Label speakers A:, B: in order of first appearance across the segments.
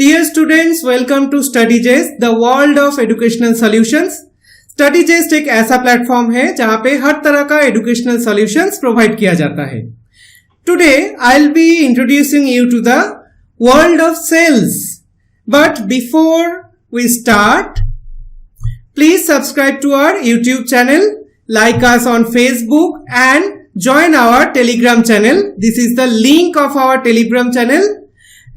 A: Dear students, welcome to StudyJest, the world of educational solutions. StudyJest एक ऐसा platform है जहां पे हर तरह का एजुकेशनल सॉल्यूशंस प्रोवाइड किया जाता है. Today I'll be introducing you to the world of cells. But before we start, please subscribe to our YouTube channel, like us on Facebook and join our Telegram channel. This is the link of our Telegram channel.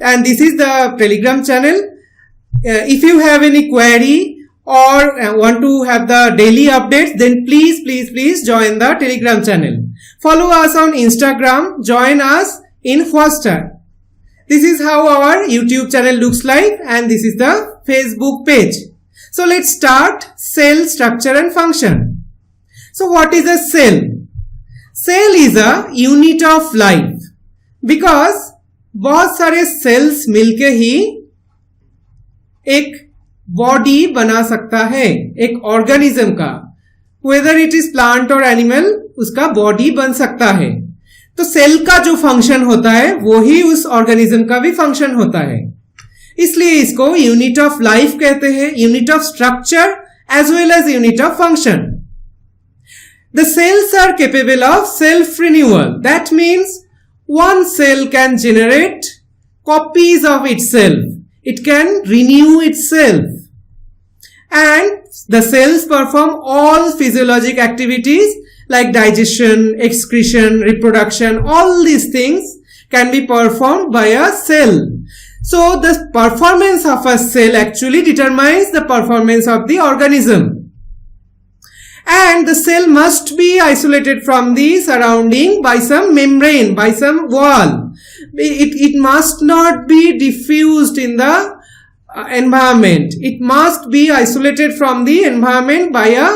A: And this is the Telegram channel. If you have any query or want to have the daily updates, then please join the Telegram channel. Follow us on Instagram. Join us in Whatsapp. This is how our YouTube channel looks like, and this is the Facebook page. So let's start cell structure and function. So what is a cell? Cell is a unit of life because बहुत सारे sales मिलके ही एक body बना सकता है, एक organism का. Whether it is plant और एनिमल, उसका बॉडी बन सकता है. तो सेल का जो फंक्शन होता है वो ही उस ऑर्गेनिज्म का भी फंक्शन होता है. इसलिए इसको यूनिट ऑफ लाइफ कहते हैं, unit of structure as well as unit of function. The cells are capable of self renewal. That means one cell can generate copies of itself. It can renew itself. And the cells perform all physiologic activities like digestion, excretion, reproduction. All these things can be performed by a cell. So the performance of a cell actually determines the performance of the organism. And the cell must be isolated from the surrounding by some membrane, by some wall. It must not be diffused in the environment. It must be isolated from the environment by a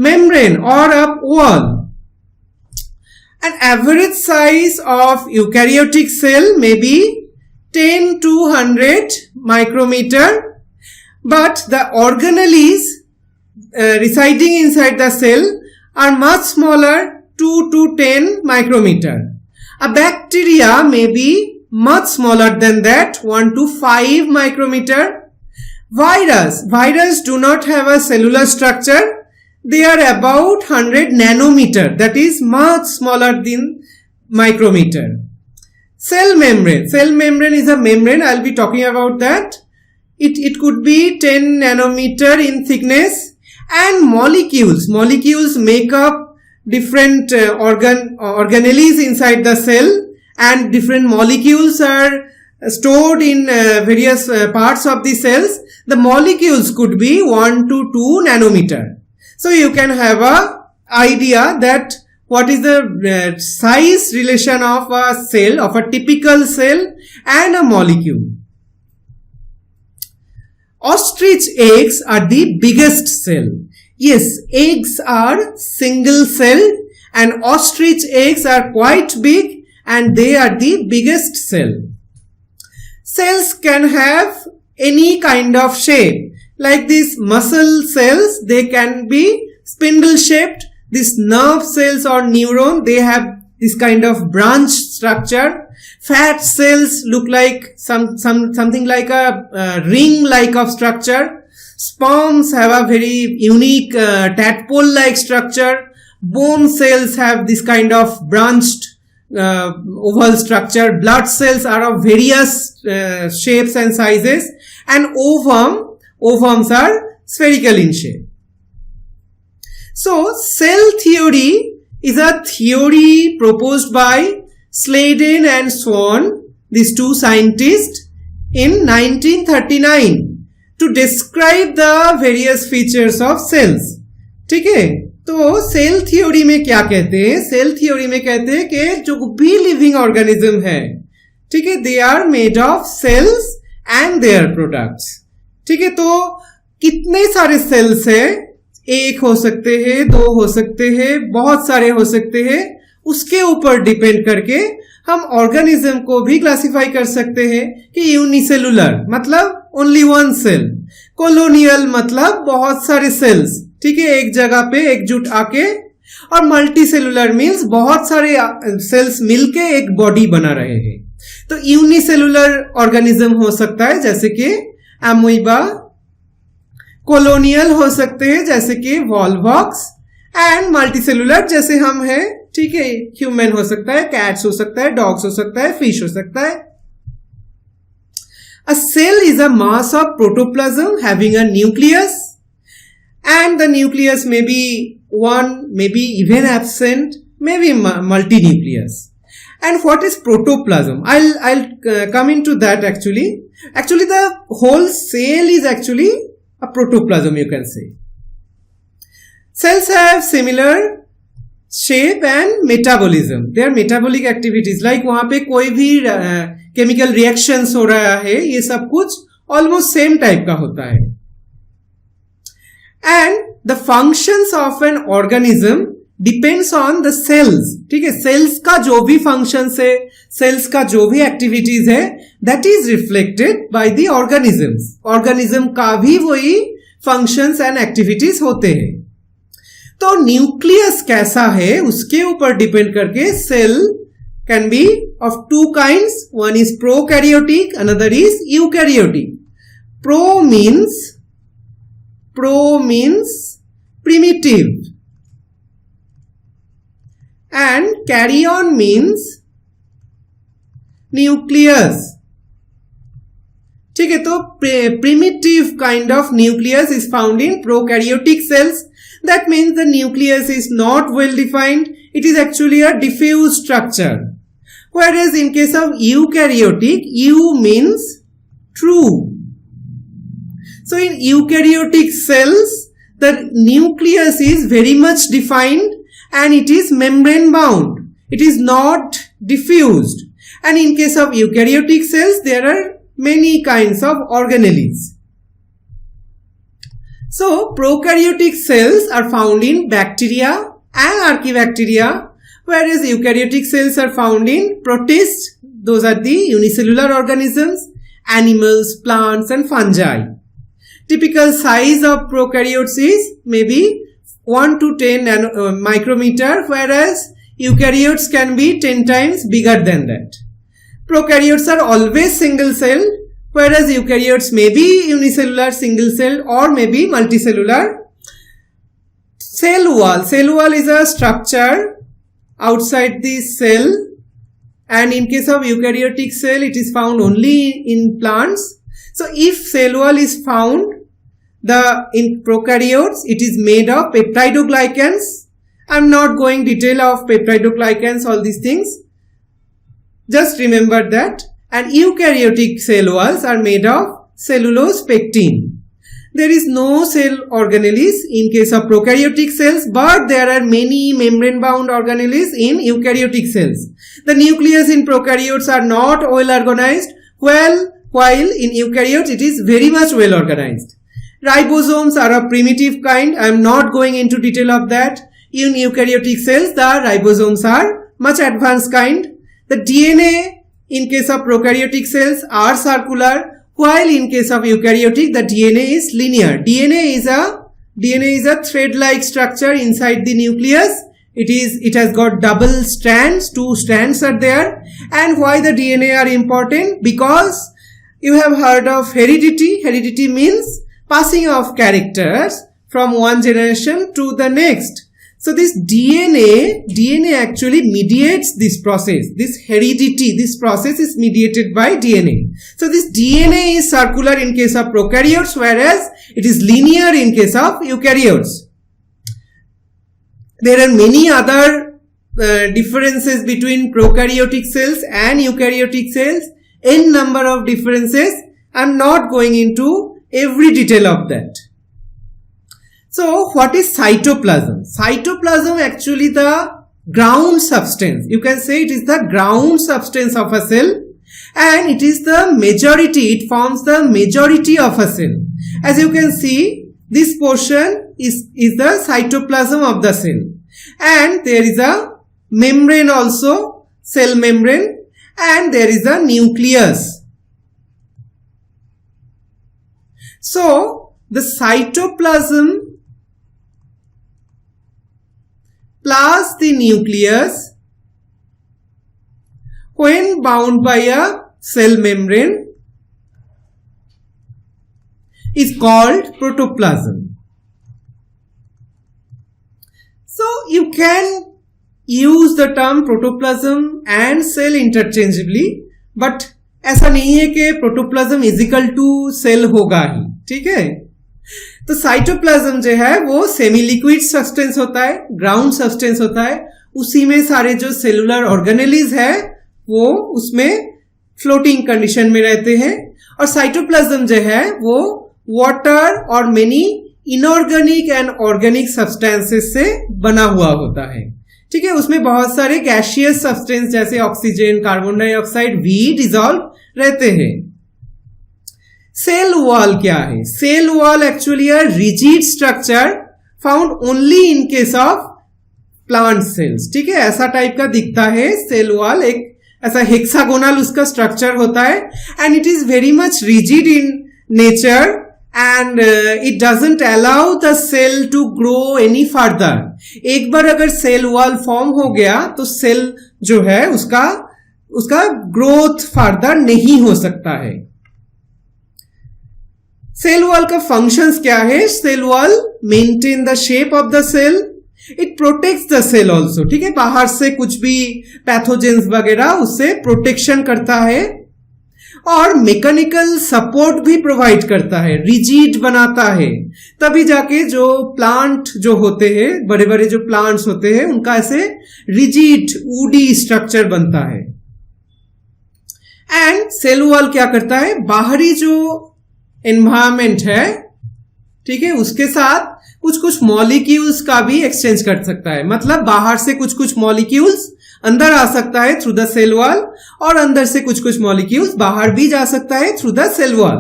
A: membrane or a wall. An average size of eukaryotic cell may be 10 to 100 micrometer, but the organelles residing inside the cell are much smaller, 2 to 10 micrometer. A bacteria may be much smaller than that, 1 to 5 micrometer. Virus do not have a cellular structure. They are about 100 nanometer, that is much smaller than micrometer. Cell membrane is a membrane. I'll be talking about that. It could be 10 nanometer in thickness. And molecules make up different organelles inside the cell, and different molecules are stored in various parts of the cells. The molecules could be 1 to 2 nanometer. So you can have a idea that what is the size relation of a cell, of a typical cell and a molecule. Ostrich eggs are the biggest cell. Yes, eggs are single celled and ostrich eggs are quite big and they are the biggest cell. Cells can have any kind of shape. Like these muscle cells, they can be spindle shaped. These nerve cells or neuron, they have this kind of branch structure. Fat cells look like something like a ring-like of structure. Sperms have a very unique tadpole-like structure. Bone cells have this kind of branched oval structure. Blood cells are of various shapes and sizes. And ovums are spherical in shape. So, cell theory is a theory proposed by Sladen and Swan, these two scientists, in 1939 to describe the various features of cells. ठीक है, तो cell theory में क्या कहते हैं? Cell theory में कहते हैं कि जो भी लिविंग ऑर्गेनिज्म है, ठीक है, they are made of cells and their products. ठीक है, तो कितने सारे सेल्स हैं? एक हो सकते हैं, दो हो सकते हैं, बहुत सारे हो सकते हैं. उसके ऊपर डिपेंड करके हम ऑर्गेनिज्म को भी क्लासिफाई कर सकते हैं कि यूनिसेलुलर मतलब ओनली वन सेल, कॉलोनियल मतलब बहुत सारे सेल्स, ठीक है, एक जगह पे एकजुट आके, और मल्टी सेलुलर मीन्स बहुत सारे सेल्स मिलके एक बॉडी बना रहे हैं. तो यूनिसेलुलर ऑर्गेनिज्म हो सकता है जैसे कि अमोइबा, कॉलोनियल हो सकते हैं जैसे कि वॉलवॉक्स, एंड मल्टीसेलुलर जैसे हम हैं, ठीक है, ह्यूमन हो सकता है, कैट्स हो सकता है, डॉग्स हो सकता है, फिश हो सकता है. A cell is a mass of protoplasm having a nucleus, and the nucleus may be one, maybe even absent, maybe multinucleus. And what is protoplasm? I'll come into that actually. Actually, the whole cell is actually a protoplasm, you can say. Cells have similar shape and metabolism. Their metabolic activities, like वहां पे कोई भी chemical reactions हो रहा है, ये सब कुछ ऑलमोस्ट सेम टाइप का होता है. And the functions of an organism depends on the cells. ठीक है, सेल्स का जो भी फंक्शंस है, सेल्स का जो भी एक्टिविटीज है, that is reflected by the organisms. Organism का भी वही फंक्शंस एंड एक्टिविटीज होते हैं. तो न्यूक्लियस कैसा है उसके ऊपर डिपेंड करके cell can be of two kinds. One is prokaryotic, another is eukaryotic. Pro means primitive, and karyon means nucleus. ठीक है, तो primitive kind of nucleus is found in prokaryotic cells. That means the nucleus is not well defined. It is actually a diffuse structure. Whereas in case of eukaryotic, U means true. So in eukaryotic cells, the nucleus is very much defined and it is membrane bound. It is not diffused. And in case of eukaryotic cells, there are many kinds of organelles. So prokaryotic cells are found in bacteria and archaebacteria, whereas eukaryotic cells are found in protists. Those are the unicellular organisms, animals, plants and fungi. Typical size of prokaryotes is maybe 1 to 10 micrometer, whereas eukaryotes can be 10 times bigger than that. Prokaryotes are always single cell, whereas eukaryotes may be unicellular, single cell or maybe multicellular. Cell wall. Cell wall is a structure outside the cell, and in case of eukaryotic cell it is found only in plants. So if cell wall is found, in prokaryotes it is made of peptidoglycans. I'm not going detail of peptidoglycans, all these things, just remember that. And eukaryotic cell walls are made of cellulose pectin. There is no cell organelles in case of prokaryotic cells, but there are many membrane bound organelles in eukaryotic cells. The nucleus in prokaryotes are not well organized, while in eukaryotes it is very much well organized. Ribosomes are a primitive kind. I am not going into detail of that. In eukaryotic cells, the ribosomes are much advanced kind. The DNA in case of prokaryotic cells are circular, while in case of eukaryotic the DNA is linear. DNA is a thread-like structure inside the nucleus. It has got double strands, 2 strands are there. And why the DNA are important? Because you have heard of heredity. Heredity means passing of characters from one generation to the next. So this DNA actually mediates this process. This heredity, this process is mediated by DNA. So this DNA is circular in case of prokaryotes, whereas it is linear in case of eukaryotes. There are many other differences between prokaryotic cells and eukaryotic cells. N number of differences. I'm not going into every detail of that. So what is cytoplasm? Cytoplasm actually the ground substance. You can say it is the ground substance of a cell, and it is the majority. It forms the majority of a cell. As you can see, this portion is the cytoplasm of the cell, and there is a membrane also, cell membrane, and there is a nucleus. So the cytoplasm plus the nucleus, when bound by a cell membrane is called protoplasm. So you can use the term protoplasm and cell interchangeably, but ऐसा नहीं है कि protoplasm is equal to cell होगा ही, ठीक है। तो cytoplasm जो है वो सेमी लिक्विड सब्सटेंस होता है, ग्राउंड सब्सटेंस होता है, उसी में सारे जो सेलुलर ऑर्गेनेलिज है वो उसमें फ्लोटिंग कंडीशन में रहते हैं। और साइटोप्लाज्म जो है वो वाटर और many inorganic and organic substances से बना हुआ होता है, ठीक है। उसमें बहुत सारे गैसियस सब्सटेंस जैसे ऑक्सीजन, कार्बन डाइऑक्साइड भी डिसॉल्व रहते हैं। सेल वॉल क्या है? Cell wall actually a rigid structure found only in case of plant cells, ठीक है। ऐसा टाइप का दिखता है सेल वॉल, एक ऐसा हेक्सागोनल उसका स्ट्रक्चर होता है and it is very much rigid in nature and it doesn't allow the cell to grow any further. एक बार अगर सेल वॉल फॉर्म हो गया तो सेल जो है उसका ग्रोथ फर्दर नहीं हो सकता है। सेल वॉल का फंक्शंस क्या है? Cell wall maintain the shape of the cell, it protects the cell also, ठीक है। बाहर से कुछ भी पैथोजेंस वगैरह उससे प्रोटेक्शन करता है और मैकेनिकल सपोर्ट भी प्रोवाइड करता है, रिजिड बनाता है। तभी जाके जो प्लांट जो होते हैं, बड़े बड़े जो प्लांट्स होते हैं, उनका ऐसे रिजिड वुडी स्ट्रक्चर बनता है। एंड सेल वॉल क्या करता है? बाहरी जो एनवायरमेंट है, ठीक है, उसके साथ कुछ कुछ मॉलिक्यूल्स का भी एक्सचेंज कर सकता है। मतलब बाहर से कुछ कुछ मॉलिक्यूल्स अंदर आ सकता है थ्रू द सेल वॉल और अंदर से कुछ कुछ मॉलिक्यूल्स बाहर भी जा सकता है through the cell wall.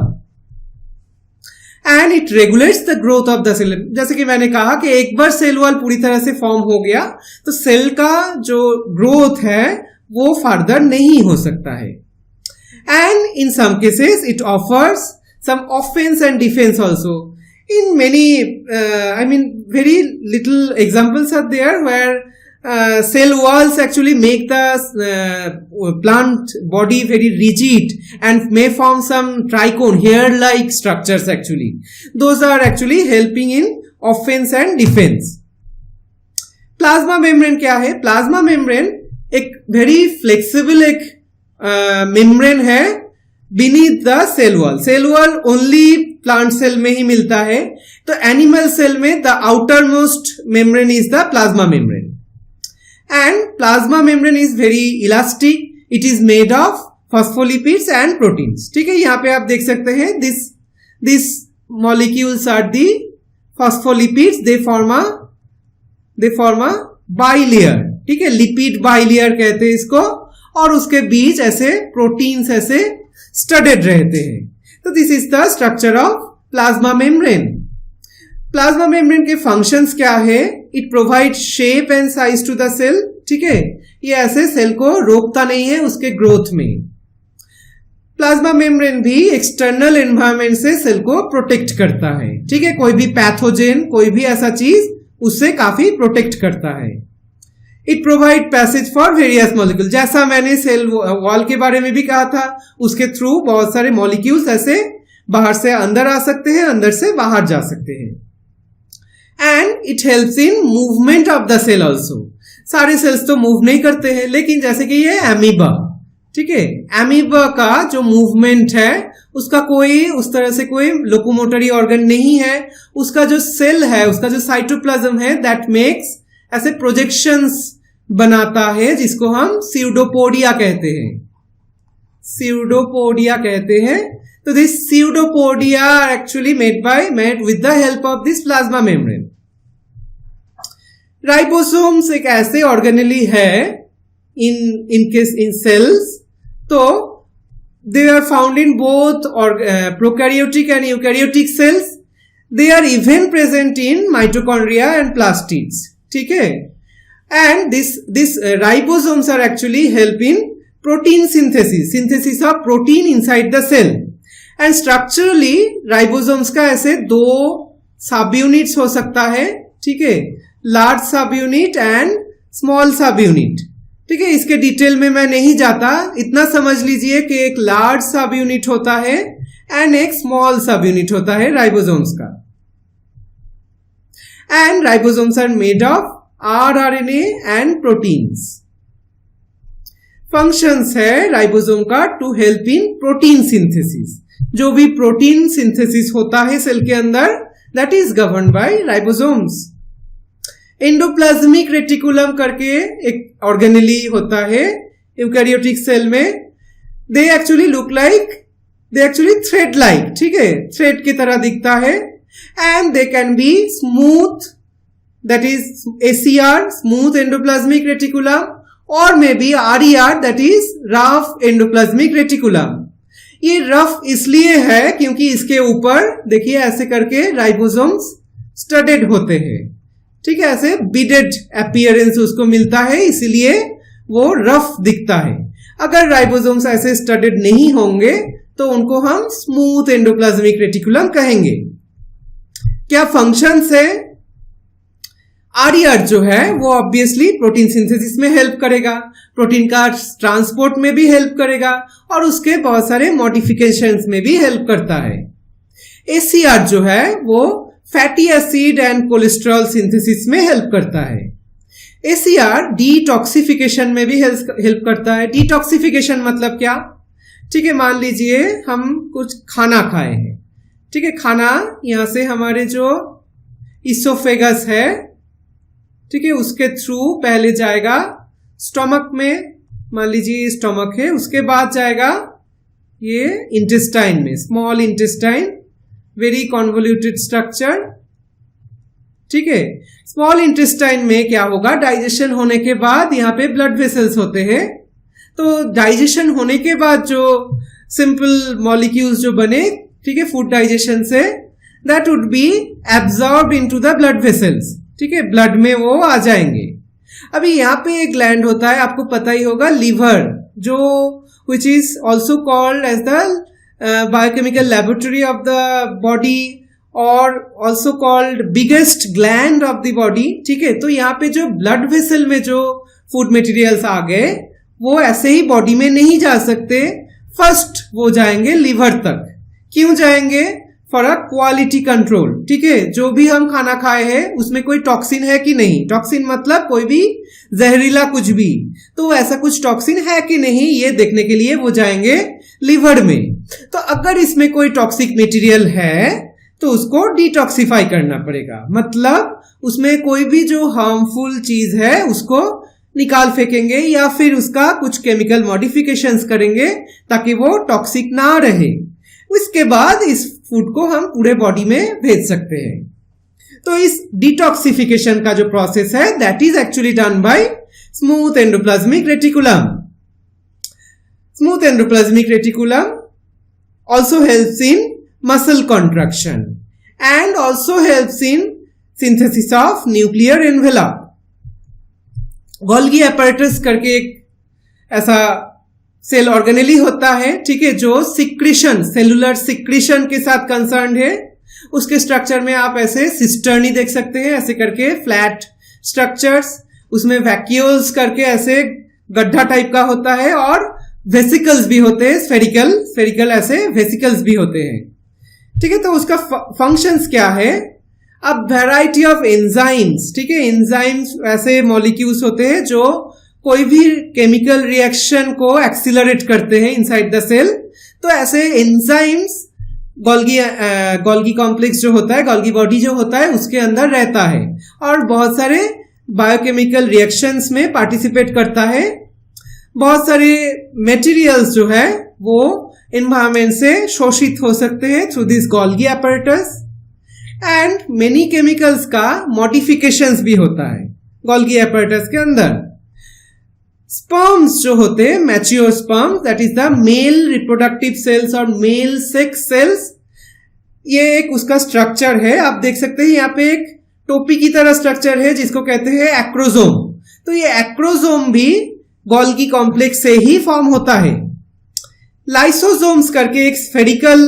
A: And it regulates the growth of the cell. जैसे कि मैंने कहा कि एक बार सेल वॉल पूरी तरह से फॉर्म हो गया तो सेल का जो ग्रोथ है वो फर्दर नहीं हो सकता है। And in some cases it offers some offence and defence also. In many, very little examples are there where cell walls actually make the plant body very rigid and may form some trichome, hair-like structures actually. Those are actually helping in offense and defense. Plasma membrane क्या है? Plasma membrane एक very flexible एक membrane है beneath the cell wall. Cell wall only plant cell में ही मिलता है, तो animal cell में the outermost membrane is the plasma membrane. And plasma membrane is very elastic. It is made of phospholipids and proteins. ठीक है, यहाँ पे आप देख सकते हैं this molecules are the phospholipids. They form a bilayer. ठीक है, lipid bilayer कहते हैं इसको, और उसके बीच ऐसे प्रोटीन्स ऐसे स्टडेड रहते हैं। तो this is the structure of plasma membrane. Plasma membrane के फंक्शंस क्या है? It provide shape and size to the cell, ठीक है। ये ऐसे सेल को रोकता नहीं है उसके ग्रोथ में। प्लाज्मा मेम्ब्रेन भी एक्सटर्नल एनवायरनमेंट से सेल को प्रोटेक्ट करता है, ठीक है। कोई भी पैथोजेन, कोई भी ऐसा चीज उससे काफी प्रोटेक्ट करता है। It provide passage for various molecule. जैसा मैंने सेल वॉल के बारे में भी कहा था, उसके थ्रू बहुत सारे मॉलिक्यूल्स ऐसे बाहर से अंदर आ सकते हैं, अंदर से बाहर जा सकते हैं। And it helps in movement of the cell also. सारे सेल्स तो मूव नहीं करते हैं, लेकिन जैसे कि ये एमीबा, ठीक है, एमीबा का जो मूवमेंट है उसका कोई उस तरह से कोई लोकोमोटरी ऑर्गन नहीं है। उसका जो सेल है, उसका जो साइटोप्लाज्म है, दैट मेक्स ऐसे प्रोजेक्शंस बनाता है जिसको हम स्यूडोपोडिया कहते हैं। स्यूडोपोडिया कहते हैं। तो this pseudopodia actually made with the help of this plasma membrane. Ribosomes एक ऐसे ऑर्गेनेली है इन सेल्स, तो they are found in both prokaryotic and eukaryotic cells. They are even present in mitochondria and plastids, ठीक है। And this ribosomes are actually help in protein synthesis of protein inside the cell. And structurally ribosomes का ऐसे दो सब units हो सकता है, ठीक है, लार्ज सब यूनिट एंड स्मॉल सब यूनिट। ठीक है, इसके डिटेल में मैं नहीं जाता, इतना समझ लीजिए कि एक लार्ज सब यूनिट होता है एंड एक स्मॉल सब यूनिट होता है राइबोसोम्स का। And ribosomes are made of rRNA and proteins. Functions है राइबोसोम का to help in protein synthesis. जो भी प्रोटीन सिंथेसिस होता है सेल के अंदर, that is govern by ribosomes. Endoplasmic reticulum करके एक ऑर्गेनेली होता है यूकैरियोटिक सेल में। They actually look like, they actually thread like, ठीक है, थ्रेड की तरह दिखता है। And they can be smooth, that is ACR, smooth endoplasmic reticulum, और may be RER, that is rough endoplasmic reticulum. ये रफ इसलिए है क्योंकि इसके ऊपर देखिए ऐसे करके राइबोसोम्स स्टडेड होते हैं, ठीक है, ऐसे बीडेड अपीयरेंस उसको मिलता है, इसलिए वो रफ दिखता है। अगर राइबोसोम्स ऐसे स्टडेड नहीं होंगे तो उनको हम स्मूथ एंडोप्लाज्मिक रेटिकुलम कहेंगे। क्या फंक्शंस है? RER जो है वो ऑब्वियसली प्रोटीन सिंथेसिस में हेल्प करेगा, प्रोटीन का ट्रांसपोर्ट में भी हेल्प करेगा, और उसके बहुत सारे मॉडिफिकेशंस में भी हेल्प करता है। ACR जो है वो fatty acid and cholesterol synthesis में हेल्प करता है। ACR डिटॉक्सिफिकेशन में भी हेल्प करता है। डिटॉक्सिफिकेशन मतलब क्या? ठीक है, मान लीजिए हम कुछ खाना खाए हैं, ठीक है, खाना यहां से हमारे जो इसोफेगस है, ठीक है, उसके थ्रू पहले जाएगा स्टमक में, मान लीजिए स्टमक है, उसके बाद जाएगा ये इंटेस्टाइन में, small intestine, very convoluted structure, ठीक है। स्मॉल इंटेस्टाइन में क्या होगा, डाइजेशन होने के बाद यहाँ पे ब्लड वेसल्स होते हैं, तो डाइजेशन होने के बाद जो सिंपल मॉलिक्यूल्स जो बने, ठीक है, फूड डाइजेशन से, that would be absorbed into the blood vessels, ठीक है, ब्लड में वो आ जाएंगे। अभी यहाँ पे एक ग्लैंड होता है, आपको पता ही होगा, लीवर, जो which is also called as the biochemical laboratory of the body और also called biggest gland of the body, ठीक है। तो यहाँ पे जो ब्लड वेसल में जो फूड मटेरियल्स आ गए वो ऐसे ही बॉडी में नहीं जा सकते, फर्स्ट वो जाएंगे लिवर तक। क्यों जाएंगे? फॉर अ क्वालिटी कंट्रोल, ठीक है। जो भी हम खाना खाए हैं उसमें कोई टॉक्सिन है कि नहीं, टॉक्सिन मतलब कोई भी जहरीला कुछ भी, तो ऐसा कुछ टॉक्सिन है कि नहीं ये देखने के लिए वो जाएंगे लिवर में। तो अगर इसमें कोई टॉक्सिक मटेरियल है तो उसको डिटॉक्सिफाई करना पड़ेगा, मतलब उसमें कोई भी जो हार्मफुल चीज है उसको निकाल फेंकेंगे या फिर उसका कुछ केमिकल मॉडिफिकेशंस करेंगे ताकि वो टॉक्सिक ना रहे। इसके बाद इस फूड को हम पूरे बॉडी में भेज सकते हैं। तो इस डिटॉक्सिफिकेशन का जो प्रोसेस है that is actually done by smooth endoplasmic reticulum. Smooth endoplasmic reticulum also helps in muscle contraction and also helps in synthesis of nuclear envelope. Golgi apparatus करके एक ऐसा सेल ऑर्गेनेली होता है, ठीक है, जो सिक्रीशन, सेलुलर सिक्रीशन के साथ कंसर्न है। उसके स्ट्रक्चर में आप ऐसे सिस्टर्नी देख सकते हैं, ऐसे करके फ्लैट स्ट्रक्चर्स, उसमें वैक्यूल्स करके ऐसे गड्ढा टाइप का होता है, और वेसिकल्स भी होते हैं, स्फेरिकल ऐसे वेसिकल्स भी होते हैं, ठीक है। तो उसका फंक्शंस क्या है? अब वैरायटी ऑफ एंजाइम्स, ठीक है, एंजाइम्स ऐसे मॉलिक्यूल्स होते हैं जो कोई भी केमिकल रिएक्शन को एक्सीलरेट करते हैं इनसाइड द सेल। तो ऐसे एंजाइम्स गोल्गी कॉम्प्लेक्स जो होता है, गोल्गी बॉडी जो होता है उसके अंदर रहता है और बहुत सारे बायोकेमिकल रिएक्शंस में पार्टिसिपेट करता है। बहुत सारे मटेरियल्स जो है वो एनवायरमेंट से शोषित हो सकते हैं through this Golgi apparatus, and many chemicals का मॉडिफिकेशंस भी होता है गोल्गी apparatus के अंदर। स्पर्म्स जो होते हैं, mature sperm, that is the male reproductive cells और मेल सेक्स सेल्स, ये एक उसका स्ट्रक्चर है। आप देख सकते हैं यहाँ पे एक टोपी की तरह स्ट्रक्चर है जिसको कहते हैं एक्रोजोम। तो ये एक्रोजोम भी गोल्गी कॉम्प्लेक्स से ही फॉर्म होता है। लाइसोसोम्स करके एक स्फेरिकल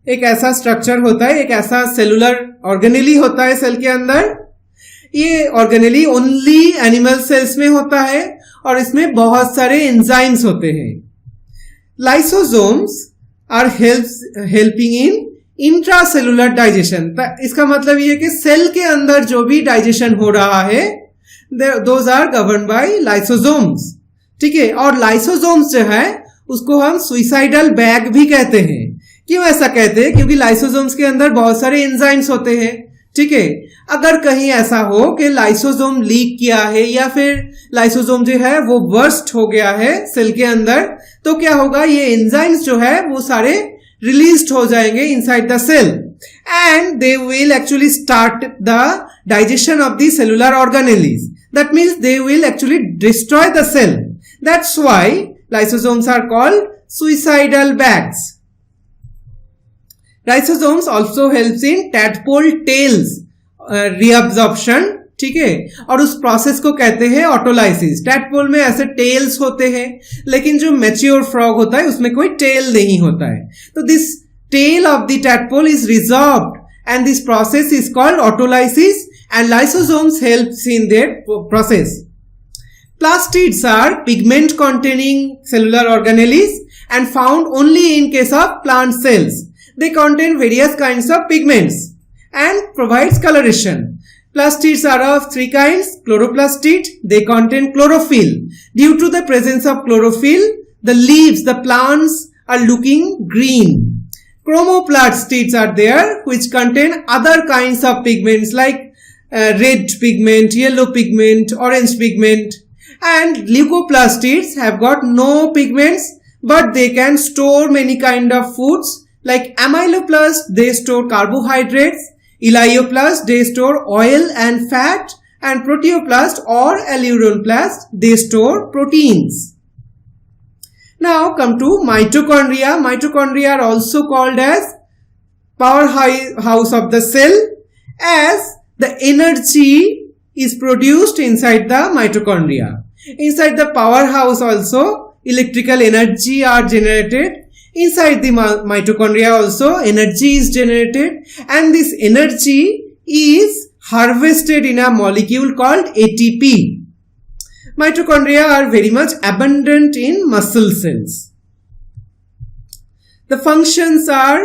A: एक ऐसा स्ट्रक्चर होता है, एक ऐसा सेलुलर ऑर्गेनेली होता है सेल के अंदर। ये ऑर्गेनेली ओनली एनिमल सेल्स में होता है और इसमें बहुत सारे एंजाइम्स होते हैं। Lysosomes are helping in intracellular digestion. इसका मतलब ये है कि सेल के अंदर जो भी डाइजेशन हो रहा है those are govern by lysosomes. ठीक है, और लाइसोसोम्स जो है उसको हम सुइसाइडल बैग भी कहते हैं। क्यों ऐसा कहते हैं? क्योंकि लाइसोसोम्स के अंदर बहुत सारे एंजाइम्स होते हैं। ठीक है, अगर कहीं ऐसा हो कि लाइसोसोम लीक किया है या फिर लाइसोसोम जो है वो वर्स्ट हो गया है सेल के अंदर, तो क्या होगा, ये एंजाइम्स जो है वो सारे रिलीज्ड हो जाएंगे inside the cell and they will actually start the digestion of the cellular organelles. That means they will actually destroy the cell. That's why lysosomes are called suicidal bags. Lysosomes also helps in tadpole tails reabsorption. ठीक है, और उस process को कहते हैं autolysis. Tadpole में ऐसे tales होते हैं, लेकिन जो मैच्योर फ्रॉग होता है उसमें कोई टेल नहीं होता है। तो this tail of the tadpole is resorbed and this process is called autolysis and lysosomes helps in their process. Plastids are pigment containing cellular organelles and found only in case of plant cells. They contain various kinds of pigments and provides coloration. Plastids are of three kinds. Chloroplastid, they contain chlorophyll. Due to the presence of chlorophyll, the leaves, the plants are looking green. Chromoplastids are there which contain other kinds of pigments like red pigment, yellow pigment, orange pigment. And leucoplastids have got no pigments, but they can store many kind of foods like amyloplasts, they store carbohydrates, elioplasts, they store oil and fat, and proteoplast or alluroplast, they store proteins. Now come to mitochondria. Mitochondria are also called as powerhouse of the cell, as the energy is produced inside the mitochondria. Inside the powerhouse also electrical energy are generated. Inside the mitochondria also energy is generated, and this energy is harvested in a molecule called ATP. Mitochondria are very much abundant in muscle cells. The functions are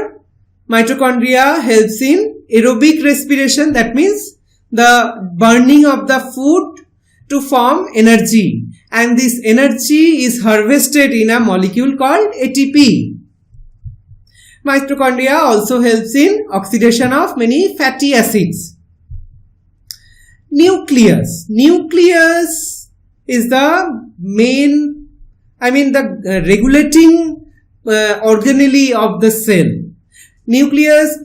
A: mitochondria helps in aerobic respiration, that means the burning of the food to form energy, and this energy is harvested in a molecule called ATP. Mitochondria also helps in oxidation of many fatty acids. Nucleus. Nucleus is the main, the regulating organelle of the cell. Nucleus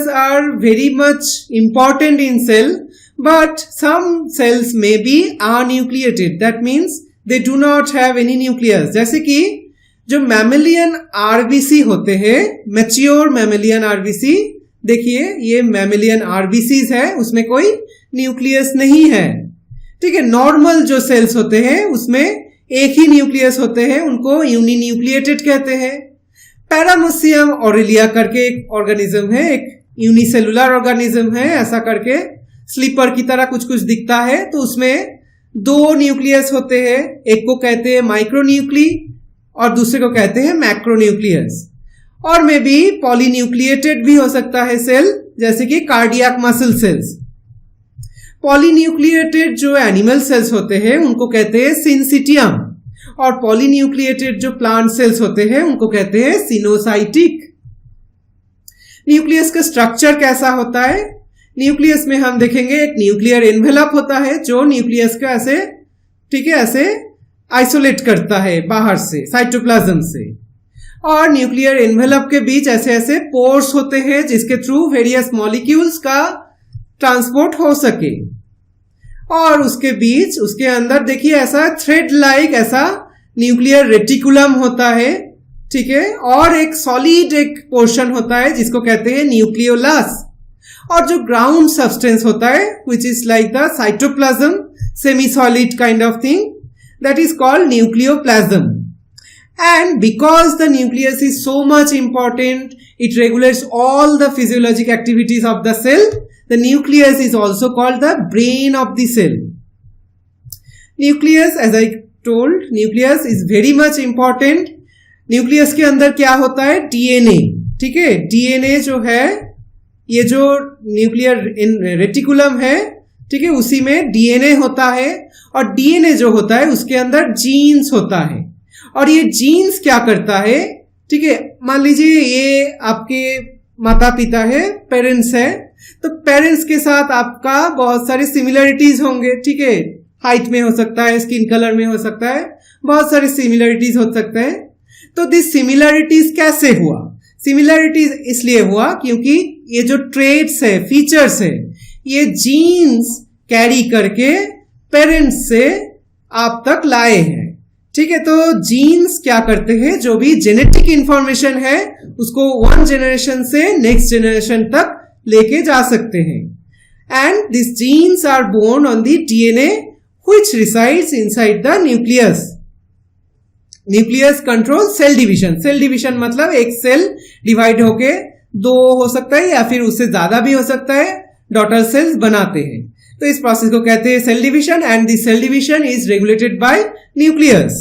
A: are very much important in cell, but some cells may be anucleated. That means they do not have any nucleus. जैसे कि जो mammalian RBC होते हैं, mature mammalian RBC, देखिए ये mammalian RBCs है, उसमें कोई न्यूक्लियस नहीं है। ठीक है, नॉर्मल जो सेल्स होते हैं उसमें एक ही न्यूक्लियस होते हैं, उनको यूनिन्यूक्लिएटेड कहते हैं। पैरामोसियम ऑरेलिया करके एक ऑर्गेनिज्म है, एक यूनिसेलुलर ऑर्गेनिज्म है, ऐसा करके स्लीपर की तरह कुछ कुछ दिखता है। तो उसमें दो न्यूक्लियस होते हैं, एक को कहते हैं माइक्रोन्यूक्ली और दूसरे को कहते हैं मैक्रोन्यूक्लियस। और में भी पॉलीन्यूक्लिएटेड भी हो सकता है सेल, जैसे कि कार्डियक मसल सेल्स। पॉलीन्यूक्लिएटेड जो एनिमल सेल्स होते हैं उनको कहते हैं सिंसिटियम, और पॉलीन्यूक्लिएटेड जो प्लांट सेल्स होते हैं उनको कहते हैं सिनोसाइटिक। न्यूक्लियस का स्ट्रक्चर कैसा होता है? न्यूक्लियस में हम देखेंगे एक न्यूक्लियर एनवेलप होता है जो न्यूक्लियस को ऐसे, ठीक है, ऐसे आइसोलेट करता है बाहर से, साइटोप्लाज्म से। और न्यूक्लियर एनवेलप के बीच ऐसे ऐसे पोर्स होते हैं जिसके थ्रू वेरियस मॉलिक्यूल्स का ट्रांसपोर्ट हो सके। और उसके बीच, उसके अंदर देखिए ऐसा थ्रेड लाइक ऐसा न्यूक्लियर रेटिकुलम होता है, ठीक है, और एक सॉलिड एक पोर्शन होता है जिसको कहते हैं न्यूक्लियोलस। और जो ग्राउंड सब्सटेंस होता है which is like the cytoplasm, semi solid kind of thing, that is called nucleoplasm. And because the nucleus is so much important, it regulates all the physiologic activities of the cell. The nucleus is also called the brain of the cell. Nucleus, as I told, nucleus is very much important. Nucleus के अंदर क्या होता है? DNA. ठीक है, DNA जो है, ये जो न्यूक्लियर रेटिकुलम है, ठीक है, उसी में डीएनए होता है. और डीएनए जो होता है उसके अंदर जीन्स होता है. और ये जीन्स क्या करता है? ठीक है, मान लीजिए ये आपके माता पिता है, पेरेंट्स है, तो पेरेंट्स के साथ आपका बहुत सारे सिमिलरिटीज होंगे. ठीक है, हाइट में हो सकता है, स्किन कलर में हो सकता है, बहुत सारे सिमिलरिटीज हो सकते हैं. तो दिस सिमिलरिटीज कैसे हुआ? सिमिलरिटीज इसलिए हुआ क्योंकि ये जो ट्रेट्स है, फीचर्स है, ये जीन्स कैरी करके पेरेंट्स से आप तक लाए हैं. ठीक है, तो जीन्स क्या करते हैं? जो भी जेनेटिक इंफॉर्मेशन है उसको वन जनरेशन से नेक्स्ट जनरेशन तक लेके जा सकते हैं. And this genes are born on the DNA which resides inside the nucleus. Nucleus control cell division. Cell division मतलब एक सेल डिवाइड होके दो हो सकता है या फिर उससे ज्यादा भी हो सकता है, डॉटर सेल्स बनाते हैं. तो इस प्रोसेस को कहते हैं cell division. And this cell division is regulated by nucleus.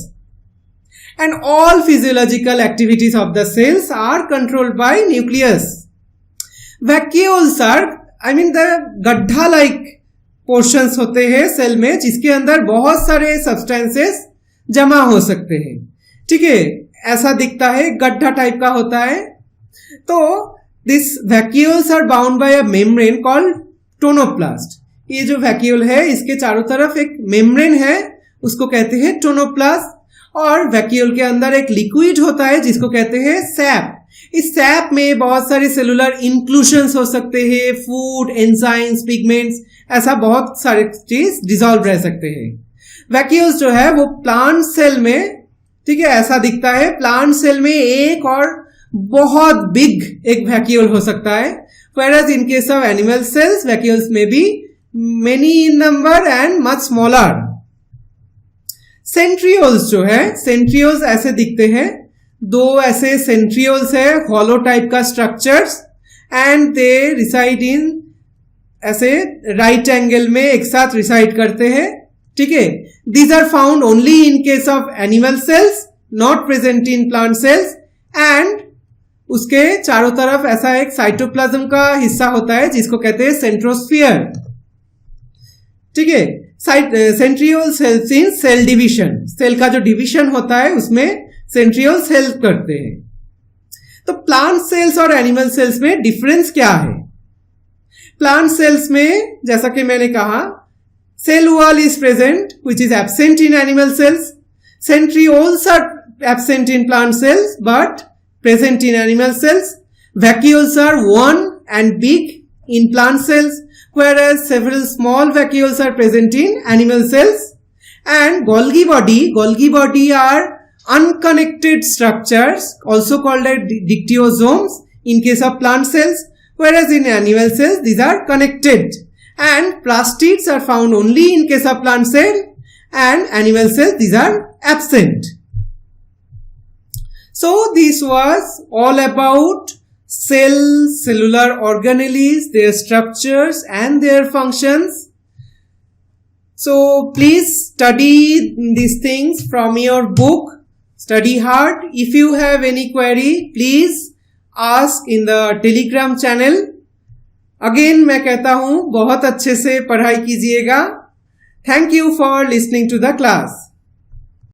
A: And all physiological activities of the cells are controlled by nucleus. Vacuoles are, I mean the गड्ढा लाइक पोर्शंस होते हैं सेल में, जिसके अंदर बहुत सारे सब्सटेंसेस जमा हो सकते हैं. ठीक है, ऐसा दिखता है, गड्ढा टाइप का होता है. तो this vacuoles are bound by a membrane called tonoplast. ये जो वैक्यूल है इसके चारों तरफ एक मेम्ब्रेन है, उसको कहते हैं टोनोप्लास्ट. और वैक्यूल के अंदर एक लिक्विड होता है जिसको कहते हैं सैप. इस सैप में बहुत सारे सेलुलर इंक्लूशंस हो सकते हैं, फूड, एंजाइम्स, पिगमेंट्स, ऐसा बहुत सारे चीज डिसॉल्व रह सकते हैं. वैक्यूल्स जो है वो प्लांट सेल में, ठीक है, ऐसा दिखता है. प्लांट सेल में एक और बहुत बिग एक वैक्यूल हो सकता है. whereas in case of animal cells, vacuoles may be many in number and much smaller. Centrioles जो है, सेंट्रियोल्स ऐसे दिखते हैं. दो ऐसे सेंट्रियोल्स है, हॉलो टाइप का structures, and they reside in, ऐसे राइट एंगल में एक साथ रिसाइड करते हैं. ठीक है, these are found only in case of animal cells, not present in plant cells. and उसके चारों तरफ ऐसा एक साइटोप्लाज्म का हिस्सा होता है जिसको कहते हैं सेंट्रोस्फियर. ठीक है, centrioles help in cell division. Cell का जो डिवीजन होता है उसमें सेंट्रियोल्स हेल्प करते हैं. तो प्लांट सेल्स और एनिमल सेल्स में डिफरेंस क्या है? प्लांट सेल्स में जैसा कि मैंने कहा, cell wall is present which is absent in animal cells. Centrioles are absent in plant cells but present in animal cells. Vacuoles are one and big in plant cells, whereas several small vacuoles are present in animal cells. And Golgi body are unconnected structures also called as dictyosomes in case of plant cells, whereas in animal cells these are connected. And plastids are found only in case of plant cell, and animal cells these are absent. So this was all about cells, cellular organelles, their structures and their functions. So please study these things from your book. Study hard. If you have any query, please ask in the Telegram channel. Again मैं कहता हूं, बहुत अच्छे से पढ़ाई कीजिएगा. Thank you for listening to the class.